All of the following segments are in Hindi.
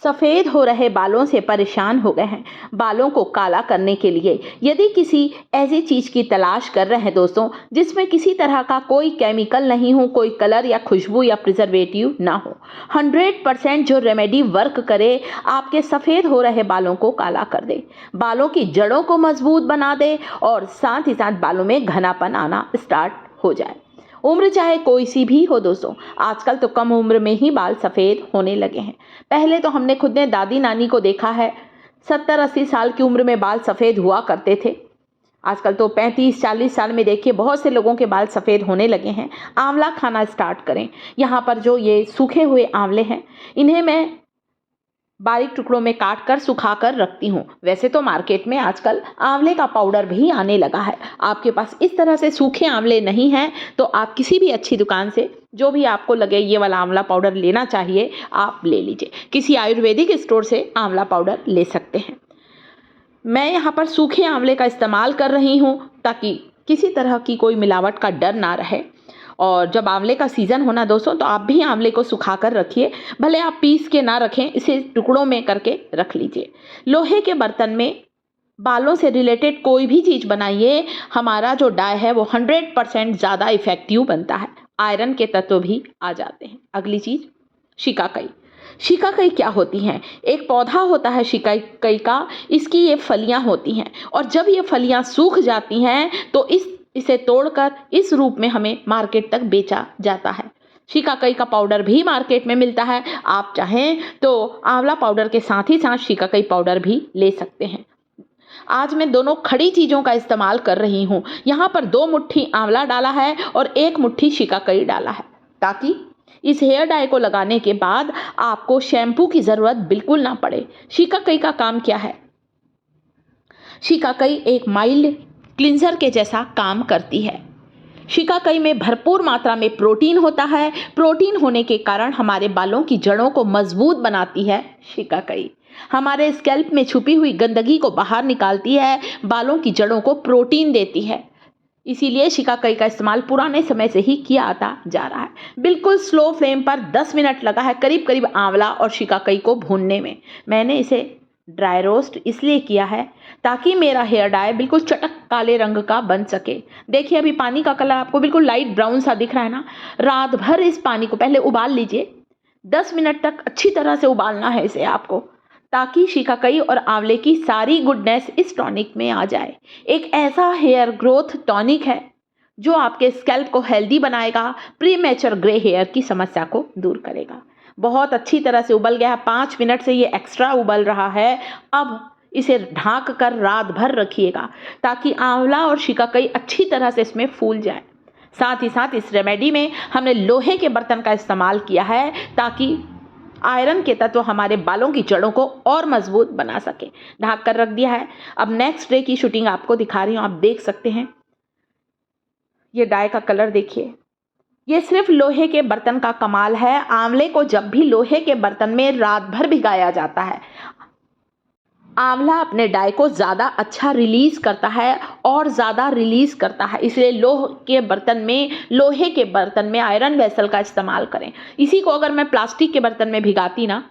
सफ़ेद हो रहे बालों से परेशान हो गए हैं, बालों को काला करने के लिए यदि किसी ऐसी चीज़ की तलाश कर रहे हैं दोस्तों जिसमें किसी तरह का कोई केमिकल नहीं हो, कोई कलर या खुशबू या प्रिजर्वेटिव ना हो, 100% जो रेमेडी वर्क करे, आपके सफ़ेद हो रहे बालों को काला कर दे, बालों की जड़ों को मजबूत बना दे और साथ ही साथ बालों में घनापन आना स्टार्ट हो जाए। उम्र चाहे कोई सी भी हो दोस्तों, आजकल तो कम उम्र में ही बाल सफ़ेद होने लगे हैं। पहले तो हमने खुद ने दादी नानी को देखा है, 70-80 साल की उम्र में बाल सफ़ेद हुआ करते थे। आजकल तो 35-40 साल में देखिए बहुत से लोगों के बाल सफ़ेद होने लगे हैं। आंवला खाना स्टार्ट करें। यहाँ पर जो ये सूखे हुए आंवले हैं, इन्हें मैं बारीक टुकड़ों में काट कर सुखा कर रखती हूँ। वैसे तो मार्केट में आजकल आंवले का पाउडर भी आने लगा है। आपके पास इस तरह से सूखे आंवले नहीं हैं तो आप किसी भी अच्छी दुकान से जो भी आपको लगे ये वाला आंवला पाउडर लेना चाहिए, आप ले लीजिए। किसी आयुर्वेदिक स्टोर से आंवला पाउडर ले सकते हैं। मैं यहाँ पर सूखे आंवले का इस्तेमाल कर रही हूँ ताकि किसी तरह की कोई मिलावट का डर ना रहे। और जब आंवले का सीज़न होना दोस्तों, तो आप भी आंवले को सुखा कर रखिए। भले आप पीस के ना रखें, इसे टुकड़ों में करके रख लीजिए। लोहे के बर्तन में बालों से रिलेटेड कोई भी चीज़ बनाइए, हमारा जो डाई है वो 100% ज़्यादा इफ़ेक्टिव बनता है। आयरन के तत्व भी आ जाते हैं। अगली चीज़, शिकाकाई। शिकाकाई क्या होती हैं? एक पौधा होता है शिकाकाई का, इसकी ये फलियां होती हैं और जब ये फलियां सूख जाती हैं तो इसे तोड़कर इस रूप में हमें मार्केट तक बेचा जाता है। शिकाकाई का पाउडर भी मार्केट में मिलता है। आप चाहें तो आंवला पाउडर के साथ ही साथ शिकाकाई पाउडर भी ले सकते हैं। आज मैं दोनों खड़ी चीज़ों का इस्तेमाल कर रही हूँ। यहाँ पर 2 मुट्ठी आंवला डाला है और 1 मुट्ठी शिकाकाई डाला है, ताकि इस हेयर डाई को लगाने के बाद आपको शैम्पू की ज़रूरत बिल्कुल ना पड़े। शिकाकाई का काम क्या है? शिकाकाई एक माइल्ड क्लिंजर के जैसा काम करती है। शिकाकाई में भरपूर मात्रा में प्रोटीन होता है। प्रोटीन होने के कारण हमारे बालों की जड़ों को मजबूत बनाती है शिकाकाई। हमारे स्कैल्प में छुपी हुई गंदगी को बाहर निकालती है, बालों की जड़ों को प्रोटीन देती है। इसीलिए शिकाकाई का इस्तेमाल पुराने समय से ही किया आता जा रहा है। बिल्कुल स्लो फ्लेम पर 10 मिनट लगा है करीब करीब आंवला और शिकाकाई को भूनने में। मैंने इसे ड्राई रोस्ट इसलिए किया है ताकि मेरा हेयर डाई बिल्कुल चटक काले रंग का बन सके। देखिए अभी पानी का कलर आपको बिल्कुल लाइट ब्राउन सा दिख रहा है ना। रात भर इस पानी को पहले उबाल लीजिए। 10 मिनट तक अच्छी तरह से उबालना है इसे आपको, ताकि शिकाकाई और आंवले की सारी गुडनेस इस टॉनिक में आ जाए। एक ऐसा हेयर ग्रोथ टॉनिक है जो आपके स्कैल्प को हेल्दी बनाएगा, प्रीमेच्योर ग्रे हेयर की समस्या को दूर करेगा। बहुत अच्छी तरह से उबल गया है। 5 मिनट से ये एक्स्ट्रा उबल रहा है। अब इसे ढाँक कर रात भर रखिएगा ताकि आंवला और शिकाकाई अच्छी तरह से इसमें फूल जाए। साथ ही साथ इस रेमेडी में हमने लोहे के बर्तन का इस्तेमाल किया है ताकि आयरन के तत्व हमारे बालों की जड़ों को और मजबूत बना सके। ढक कर रख दिया है। अब नेक्स्ट डे की शूटिंग आपको दिखा रही हूँ। आप देख सकते हैं ये डाई का कलर देखिए। ये सिर्फ लोहे के बर्तन का कमाल है। आंवले को जब भी लोहे के बर्तन में रात भर भिगाया जाता है, आंवला अपने डाई को ज़्यादा अच्छा रिलीज़ करता है और ज़्यादा रिलीज़ करता है। इसलिए लोहे के बर्तन में आयरन वेसल का इस्तेमाल करें। इसी को अगर मैं प्लास्टिक के बर्तन में भिगाती ना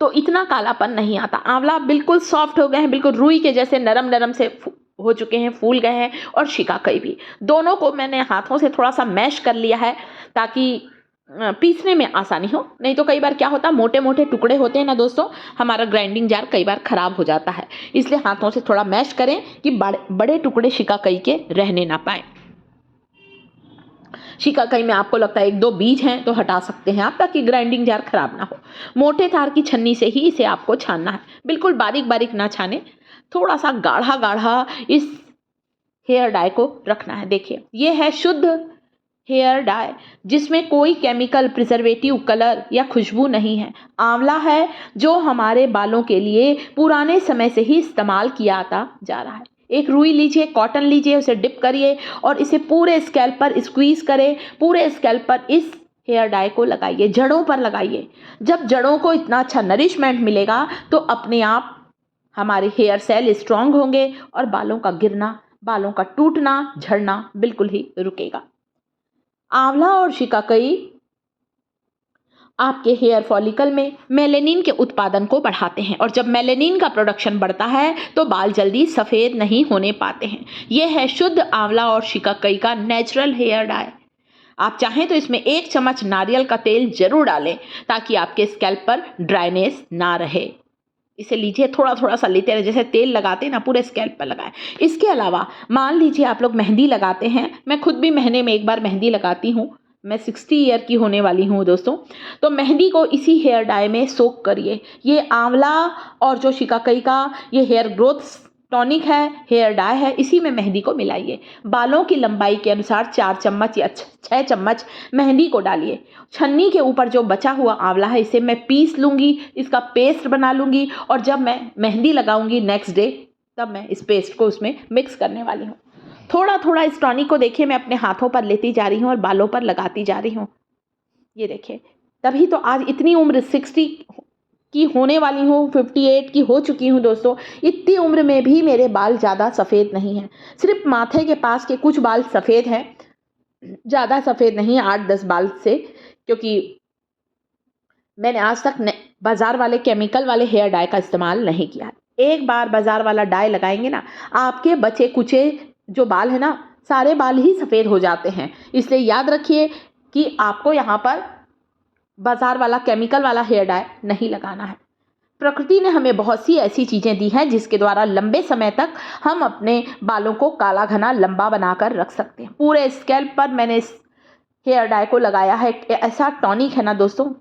तो इतना कालापन नहीं आता। आंवला बिल्कुल सॉफ्ट हो गए हैं, बिल्कुल रुई के जैसे नरम नरम से हो चुके हैं, फूल गए हैं। और शिकाकाई भी, दोनों को मैंने हाथों से थोड़ा सा मैश कर लिया है ताकि पीसने में आसानी हो। नहीं तो कई बार क्या होता है, मोटे मोटे टुकड़े होते हैं ना दोस्तों, हमारा ग्राइंडिंग जार कई बार ख़राब हो जाता है। इसलिए हाथों से थोड़ा मैश करें कि बड़े टुकड़े शिकाकाई के रहने ना पाए। शिकाकाई में आपको लगता है 1-2 बीज हैं तो हटा सकते हैं आप, ताकि ग्राइंडिंग जार खराब ना हो। मोटे तार की छन्नी से ही इसे आपको छानना है। बिल्कुल बारीक बारीक ना छाने, थोड़ा सा गाढ़ा गाढ़ा इस हेयर डाई को रखना है। देखिए ये है शुद्ध हेयर डाई जिसमें कोई केमिकल, प्रिजर्वेटिव, कलर या खुशबू नहीं है। आंवला है जो हमारे बालों के लिए पुराने समय से ही इस्तेमाल किया आता जा रहा है। एक रुई लीजिए, कॉटन लीजिए, उसे डिप करिए और इसे पूरे स्कैल्प पर स्क्वीज करें। पूरे स्कैल्प पर इस हेयर डाई को लगाइए, जड़ों पर लगाइए। जब जड़ों को इतना अच्छा नरिशमेंट मिलेगा तो अपने आप हमारे हेयर सेल स्ट्रांग होंगे और बालों का गिरना, बालों का टूटना, झड़ना बिल्कुल ही रुकेगा। आंवला और शिकाकाई आपके हेयर फॉलिकल में मेलेनिन के उत्पादन को बढ़ाते हैं और जब मेलेनिन का प्रोडक्शन बढ़ता है तो बाल जल्दी सफ़ेद नहीं होने पाते हैं। यह है शुद्ध आंवला और शिकाकाई का नेचुरल हेयर डाई। आप चाहें तो इसमें 1 चम्मच नारियल का तेल जरूर डालें ताकि आपके स्कैल्प पर ड्राइनेस ना रहे। इसे लीजिए, थोड़ा थोड़ा सा लेते रहे, जैसे तेल लगाते हैं ना पूरे स्कैल्प पर लगाएं। इसके अलावा मान लीजिए आप लोग मेहंदी लगाते हैं, मैं खुद भी महीने में 1 बार मेहंदी लगाती हूँ, मैं 60 ईयर की होने वाली हूँ दोस्तों। तो मेहंदी को इसी हेयर डाई में सोक करिए। ये आंवला और जो शिकाकाई का ये हेयर ग्रोथ टॉनिक है, हेयर डाई है, इसी में मेहंदी को मिलाइए। बालों की लंबाई के अनुसार 4 चम्मच या 6 चम्मच मेहंदी को डालिए। छन्नी के ऊपर जो बचा हुआ आंवला है इसे मैं पीस लूँगी, इसका पेस्ट बना लूँगी और जब मैं मेहंदी लगाऊँगी नेक्स्ट डे तब मैं इस पेस्ट को उसमें मिक्स करने वाली हूँ। थोड़ा थोड़ा इस टॉनिक को देखिए मैं अपने हाथों पर लेती जा रही हूँ और बालों पर लगाती जा रही हूँ। ये देखिए, तभी तो आज इतनी उम्र 60 की होने वाली हूँ, 58 की हो चुकी हूँ दोस्तों। इतनी उम्र में भी मेरे बाल ज़्यादा सफ़ेद नहीं हैं, सिर्फ माथे के पास के कुछ बाल सफ़ेद हैं, ज़्यादा सफ़ेद नहीं, 8-10 बाल से, क्योंकि मैंने आज तक बाज़ार वाले केमिकल वाले हेयर डाई का इस्तेमाल नहीं किया। एक बार बाज़ार वाला डाई लगाएंगे ना, आपके बचे कुचे जो बाल है ना, सारे बाल ही सफ़ेद हो जाते हैं। इसलिए याद रखिए कि आपको यहाँ पर बाज़ार वाला केमिकल वाला हेयर डाई नहीं लगाना है। प्रकृति ने हमें बहुत सी ऐसी चीज़ें दी हैं जिसके द्वारा लंबे समय तक हम अपने बालों को काला घना लंबा बनाकर रख सकते हैं। पूरे स्कैल्प पर मैंने इस हेयर डाई को लगाया है। ऐसा टॉनिक है ना दोस्तों,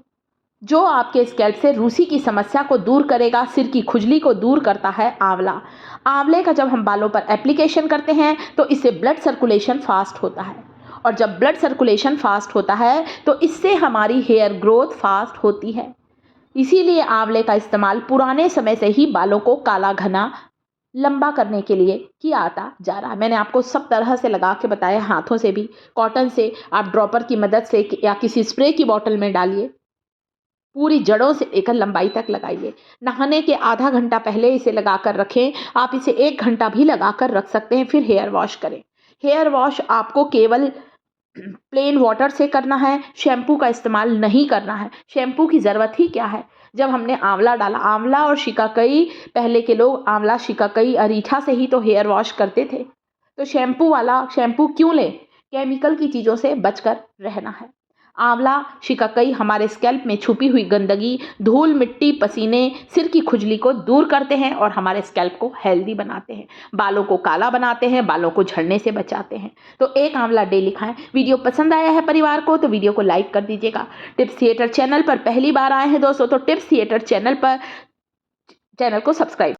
जो आपके स्कैल्प से रूसी की समस्या को दूर करेगा, सिर की खुजली को दूर करता है आंवला। आंवले का जब हम बालों पर एप्लीकेशन करते हैं तो इससे ब्लड सर्कुलेशन फास्ट होता है और जब ब्लड सर्कुलेशन फास्ट होता है तो इससे हमारी हेयर ग्रोथ फास्ट होती है। इसीलिए आंवले का इस्तेमाल पुराने समय से ही बालों को काला घना लंबा करने के लिए किया आता जा रहा है। मैंने आपको सब तरह से लगा के बताया, हाथों से भी, कॉटन से, आप ड्रॉपर की मदद से या किसी स्प्रे की बोतल में डालिए, पूरी जड़ों से लेकर लंबाई तक लगाइए। नहाने के आधा घंटा पहले इसे लगाकर रखें। आप इसे 1 घंटा भी लगाकर रख सकते हैं, फिर हेयर वॉश करें। हेयर वॉश आपको केवल प्लेन वाटर से करना है, शैम्पू का इस्तेमाल नहीं करना है। शैम्पू की ज़रूरत ही क्या है जब हमने आंवला डाला। आंवला और शिकाकाई, पहले के लोग आंवला, शिकाकाई, अरीठा से ही तो हेयर वॉश करते थे। तो शैम्पू वाला शैम्पू क्यों लें? केमिकल की चीज़ों से बचकर रहना है। आंवला, शिकाकाई हमारे स्कैल्प में छुपी हुई गंदगी, धूल, मिट्टी, पसीने, सिर की खुजली को दूर करते हैं और हमारे स्कैल्प को हेल्दी बनाते हैं, बालों को काला बनाते हैं, बालों को झड़ने से बचाते हैं। तो एक आंवला डेली खाएं। वीडियो पसंद आया है परिवार को तो वीडियो को लाइक कर दीजिएगा। टिप्स थिएटर चैनल पर पहली बार आए हैं दोस्तों तो टिप्स थिएटर चैनल को सब्सक्राइब